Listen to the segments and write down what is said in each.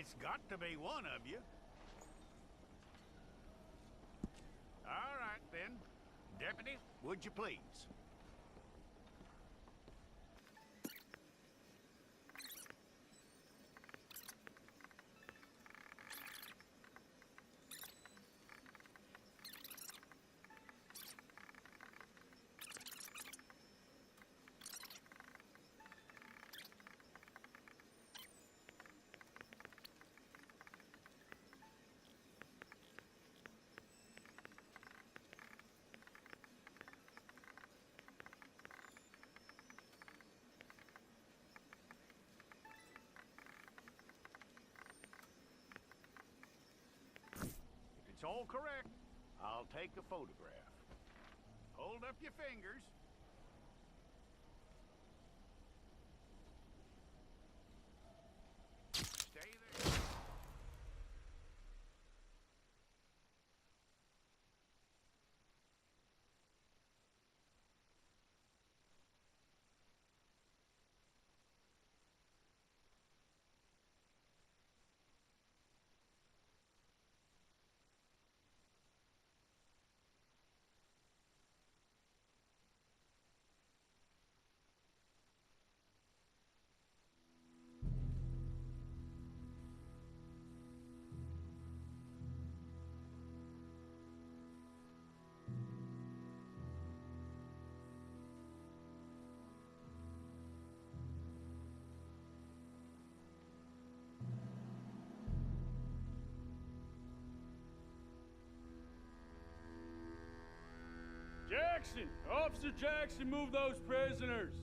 It's got to be one of you. All right, then. Deputy, would you please? It's all correct. I'll take a photograph. Hold up your fingers. Stay there. Jackson! Officer Jackson, move those prisoners!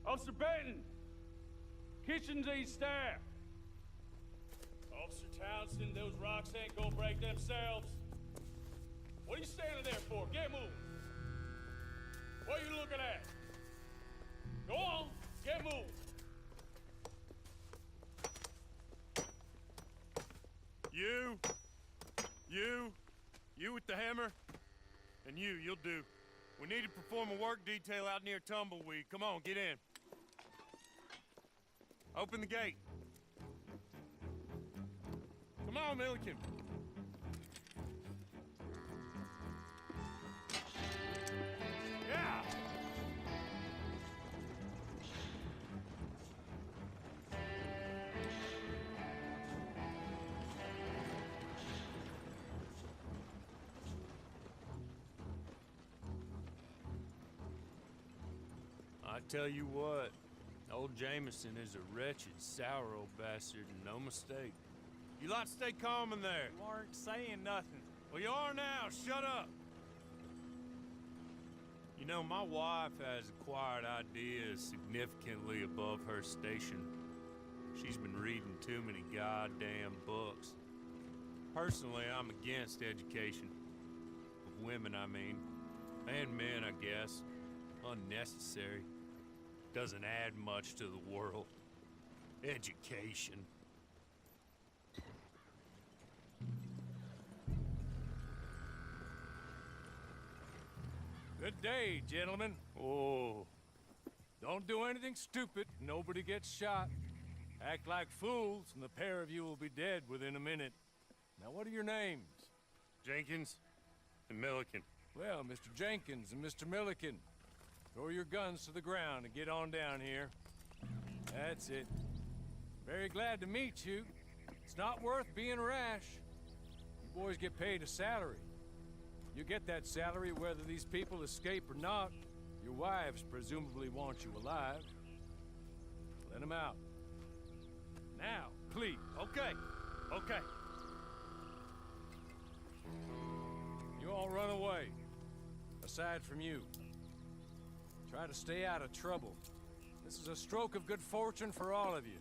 Officer Benton! Kitchens these staff! Officer Townsend, those rocks ain't gonna break themselves. What are you standing there for? Get moving! What are you looking at? Go on, get moving! You with the hammer? And you'll do. We need to perform a work detail out near Tumbleweed. Come on, get in. Open the gate. Come on, Milliken. Yeah! I tell you what, old Jameson is a wretched, sour old bastard, and no mistake. You lot stay calm in there. You aren't saying nothing. Well, you are now. Shut up. You know, my wife has acquired ideas significantly above her station. She's been reading too many goddamn books. Personally, I'm against education. Of women, I mean. And men, I guess. Unnecessary. Doesn't add much to the world. Education. Good day, gentlemen. Oh. Don't do anything stupid. Nobody gets shot. Act like fools, and the pair of you will be dead within a minute. Now, what are your names? Jenkins and Milliken. Well, Mr. Jenkins and Mr. Milliken, throw your guns to the ground and get on down here. That's it. Very glad to meet you. It's not worth being rash. You boys get paid a salary. You get that salary whether these people escape or not. Your wives presumably want you alive. Let them out. Now, please. Okay. You all run away. Aside from you. Try to stay out of trouble. This is a stroke of good fortune for all of you.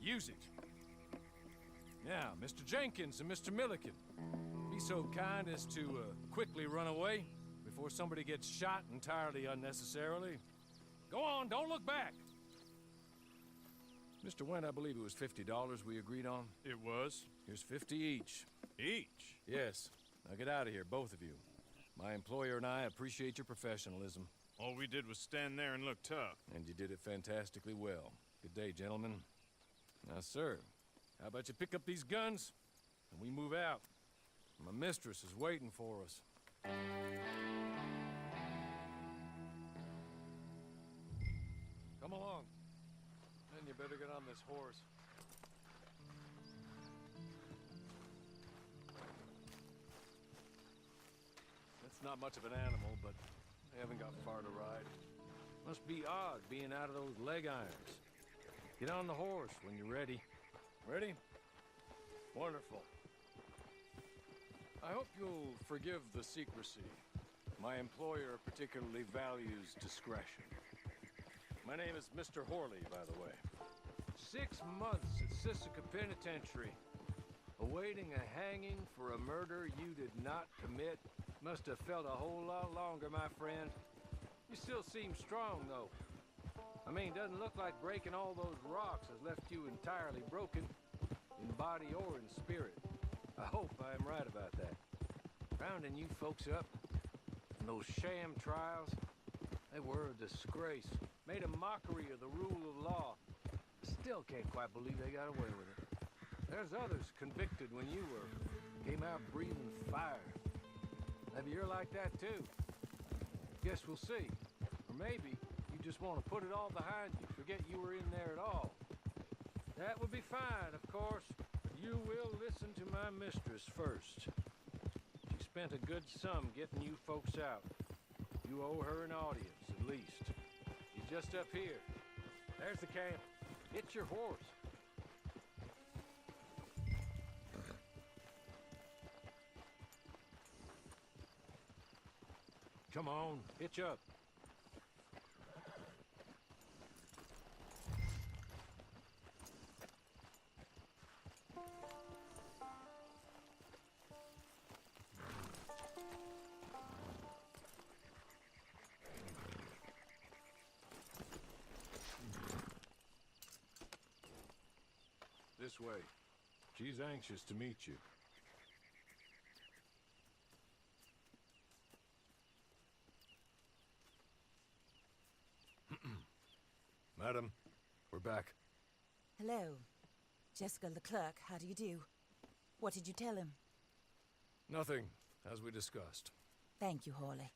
Use it. Now, Mr. Jenkins and Mr. Milliken, be so kind as to quickly run away before somebody gets shot entirely unnecessarily. Go on, don't look back. Mr. Wendt, I believe it was $50 we agreed on. It was. Here's 50 each. Each? Yes. Now get out of here, both of you. My employer and I appreciate your professionalism. All we did was stand there and look tough. And you did it fantastically well. Good day, gentlemen. Now, sir, How about you pick up these guns, and we move out? My mistress is waiting for us. Come along. Then you better get on this horse. It's not much of an animal, but they haven't got far to ride. Must be odd being out of those leg irons. Get on the horse when you're ready. Ready? Wonderful. I hope you'll forgive the secrecy. My employer particularly values discretion. My name is Mr. Horley, by the way. 6 months at Sisika Penitentiary, awaiting a hanging for a murder you did not commit. Must have felt a whole lot longer, my friend. You still seem strong, though. I mean, doesn't look like breaking all those rocks has left you entirely broken, in body or in spirit. I hope I am right about that. Rounding you folks up, and those sham trials, they were a disgrace. Made a mockery of the rule of law. Still can't quite believe they got away with it. There's others convicted when you were. Came out breathing fire. Maybe you're like that too. Guess we'll see. Or maybe you just want to put it all behind you, forget you were in there at all. That would be fine, of course, but you will listen to my mistress first. She spent a good sum getting you folks out. You owe her an audience, at least. She's just up here. There's the camp. Get your horse. Come on, hitch up. This way. She's anxious to meet you. Madam, we're back. Hello. Jessica Leclerc, how do you do? What did you tell him? Nothing, as we discussed. Thank you, Horley.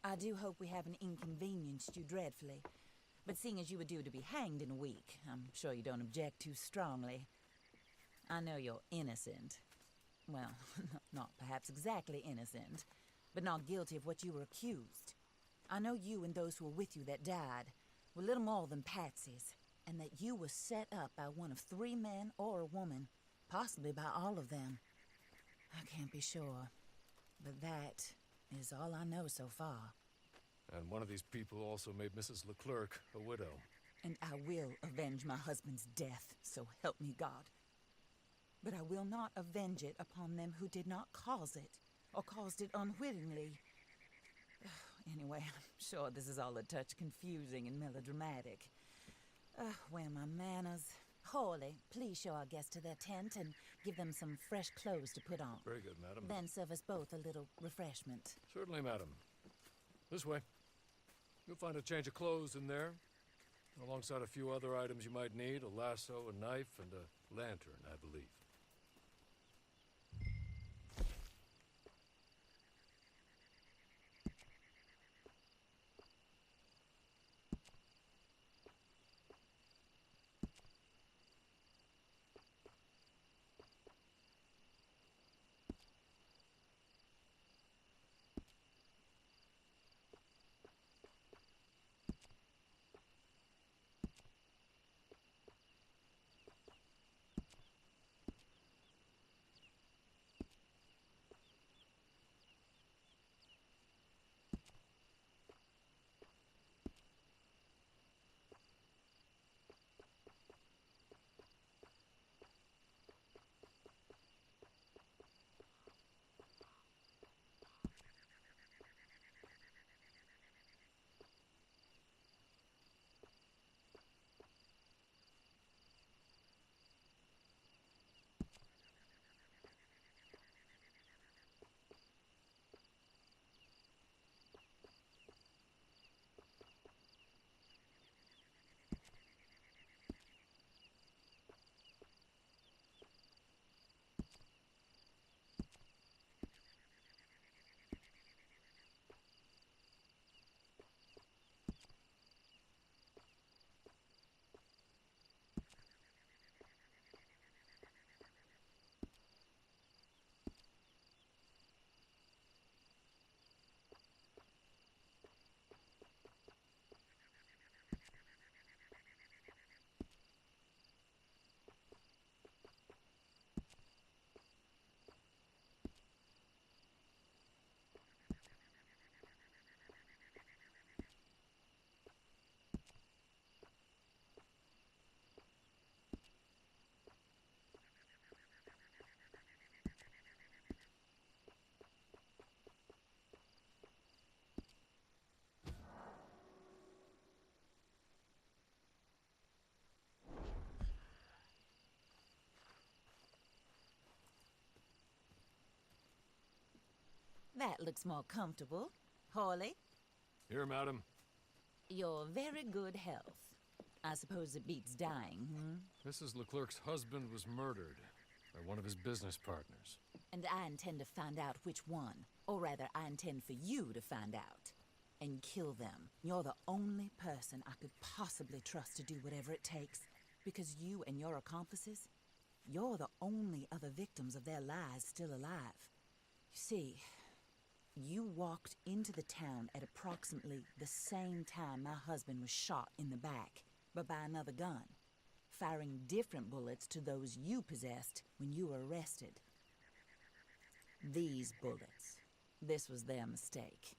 I do hope we haven't inconvenienced you dreadfully. But seeing as you were due to be hanged in a week, I'm sure you don't object too strongly. I know you're innocent. Well, not perhaps exactly innocent, but not guilty of what you were accused. I know you and those who were with you that died were little more than patsies, and that you were set up by one of 3 men or a woman, possibly by all of them. I can't be sure, but that is all I know so far. And one of these people also made Mrs. Leclerc a widow. And I will avenge my husband's death, so help me God. But I will not avenge it upon them who did not cause it, or caused it unwittingly. Anyway, I'm sure this is all a touch confusing and melodramatic. Where are my manners? Horley, please show our guests to their tent and give them some fresh clothes to put on. Very good, madam. Then serve us both a little refreshment. Certainly, madam. This way. You'll find a change of clothes in there, alongside a few other items you might need, a lasso, a knife, and a lantern, I believe. That looks more comfortable. Hawley, Here, madam. your very good health. I suppose it beats dying, hmm? Mrs. Leclerc's husband was murdered by one of his business partners. And I intend to find out which one. Or rather, I intend for you to find out. And kill them. You're the only person I could possibly trust to do whatever it takes. Because you and your accomplices, you're the only other victims of their lies still alive. You see, you walked into the town at approximately the same time my husband was shot in the back, but by another gun, firing different bullets to those you possessed when you were arrested. These bullets, this was their mistake.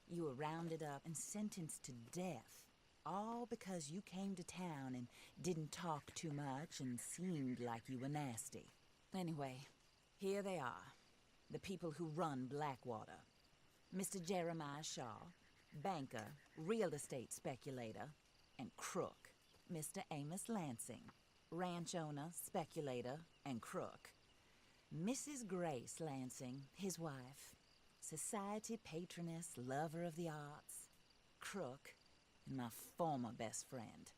You were rounded up and sentenced to death, all because you came to town and didn't talk too much and seemed like you were nasty. Anyway, here they are, the people who run Blackwater. Mr. Jeremiah Shaw, banker, real estate speculator, and crook. Mr. Amos Lansing, ranch owner, speculator, and crook. Mrs. Grace Lansing, his wife, society patroness, lover of the arts, crook, and my former best friend.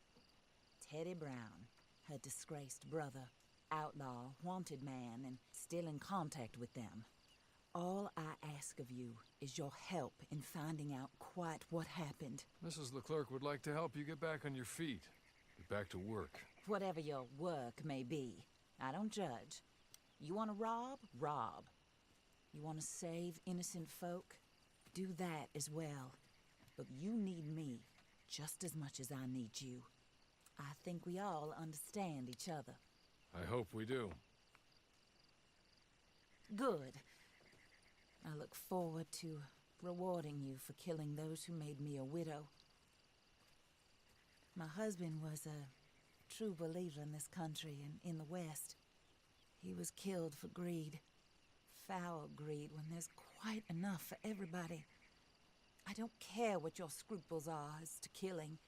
Teddy Brown, her disgraced brother, outlaw, wanted man, and still in contact with them. All I ask of you is your help in finding out quite what happened. Mrs. Leclerc would like to help you get back on your feet. Get back to work. Whatever your work may be, I don't judge. You want to rob? Rob. You want to save innocent folk? Do that as well. But you need me just as much as I need you. I think we all understand each other. I hope we do. Good. I look forward to rewarding you for killing those who made me a widow. My husband was a true believer in this country and in the West. He was killed for greed. Foul greed when there's quite enough for everybody. I don't care what your scruples are as to killing.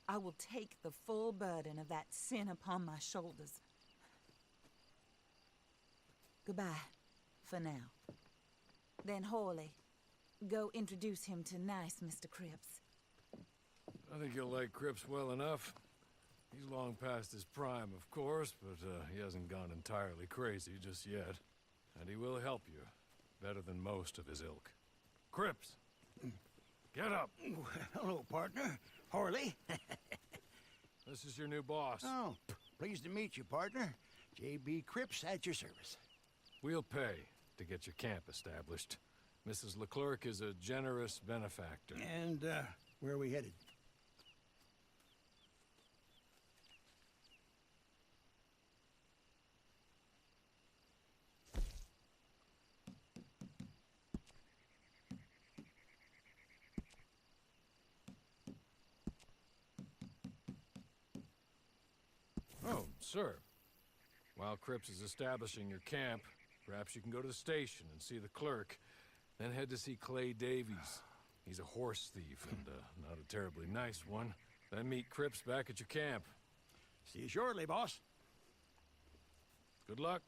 I will take the full burden of that sin upon my shoulders. Goodbye, for now. Then Hawley, go introduce him to nice Mr. Cripps. I think you'll like Cripps well enough. He's long past his prime, of course, but he hasn't gone entirely crazy just yet. And he will help you, better than most of his ilk. Cripps! Get up! Hello, partner. Harley. This is your new boss. Oh, pleased to meet you, partner. J.B. Cripps at your service. We'll pay to get your camp established. Mrs. Leclerc is a generous benefactor. And, where are we headed? Oh, sir. While Cripps is establishing your camp, perhaps you can go to the station and see the clerk, then head to see Clay Davies. He's a horse thief and not a terribly nice one. Then meet Cripps back at your camp. See you shortly, boss. Good luck.